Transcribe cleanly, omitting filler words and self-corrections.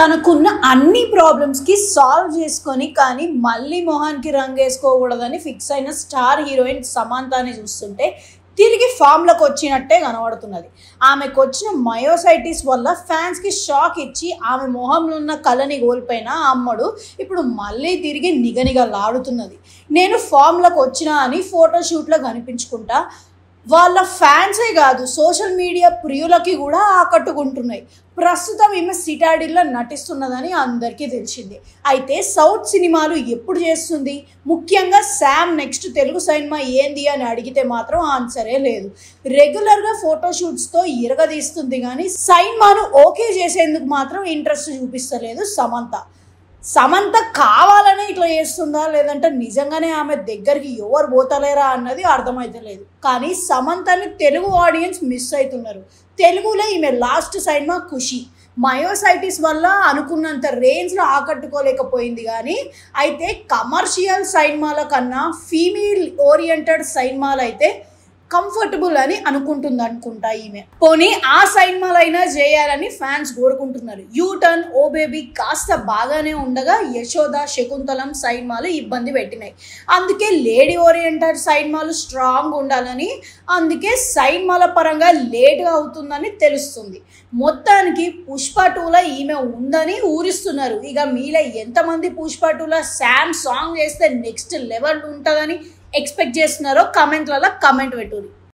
తనకున్న అన్ని ప్రాబ్లమ్స్కి సాల్వ్ చేసుకొని కానీ మళ్ళీ మొహానికి రంగేసుకోకూడదని ఫిక్స్ అయిన స్టార్ హీరోయిన్ సమంతాని చూస్తుంటే తిరిగి ఫామ్లోకి వచ్చినట్టే కనబడుతున్నది. ఆమెకు వచ్చిన మయోసైటిస్ వల్ల ఫ్యాన్స్కి షాక్ ఇచ్చి ఆమె మొహంలో ఉన్న కళని కోల్పోయిన అమ్మడు ఇప్పుడు మళ్ళీ తిరిగి నిగనిగలాడుతున్నది. నేను ఫామ్లోకి వచ్చినా అని ఫోటోషూట్లో కనిపించుకుంటా వాళ్ళ ఫ్యాన్సే కాదు సోషల్ మీడియా ప్రియులకి కూడా ఆకట్టుకుంటున్నాయి. ప్రస్తుతం ఈమె సిటాడిల్లో నటిస్తున్నదని అందరికీ తెలిసింది. అయితే సౌత్ సినిమాలు ఎప్పుడు చేస్తుంది, ముఖ్యంగా శామ్ నెక్స్ట్ తెలుగు సినిమా ఏంది అని అడిగితే మాత్రం ఆన్సరే లేదు. రెగ్యులర్గా ఫోటోషూట్స్తో ఇరగదీస్తుంది కానీ సినిమాను ఓకే చేసేందుకు మాత్రం ఇంట్రెస్ట్ చూపిస్తలేదు సమంత కావాలనే ఇట్లా చేస్తుందా లేదంటే నిజంగానే ఆమె దగ్గరికి ఎవరు పోతలేరా అన్నది అర్థమైతలేదు. కానీ సమంతని తెలుగు ఆడియన్స్ మిస్ అవుతున్నారు. తెలుగులో ఈమె లాస్ట్ సినిమా ఖుషి మయోసైటిస్ వల్ల అనుకున్నంత రేంజ్లో ఆకట్టుకోలేకపోయింది. కానీ అయితే కమర్షియల్ సినిమాల కన్నా ఫీమేల్ ఓరియంటెడ్ సినిమాలు అయితే కంఫర్టబుల్ అని అనుకుంటా ఈమె. పోనీ ఆ సినిమాలైనా చేయాలని ఫ్యాన్స్ కోరుకుంటున్నారు. యూటర్న్, ఓ బేబీ కాస్త బాగానే ఉండగా యశోద, శకుంతలం సినిమాలు ఇబ్బంది పెట్టినాయి. అందుకే లేడీ ఓరియంటెడ్ సినిమాలు స్ట్రాంగ్ ఉండాలని, అందుకే సినిమాల పరంగా లేట్గా అవుతుందని తెలుస్తుంది. మొత్తానికి పుష్ప 2లో ఈమె ఉందని ఊరిస్తున్నారు. ఇక మీలో ఎంతమంది పుష్ప 2లో శామ్ సాంగ్ చేస్తే నెక్స్ట్ లెవెల్ ఉంటుందని ఎక్స్పెక్ట్ చేస్తున్నారో కామెంట్లలో కామెంట్ పెట్టుర్రి.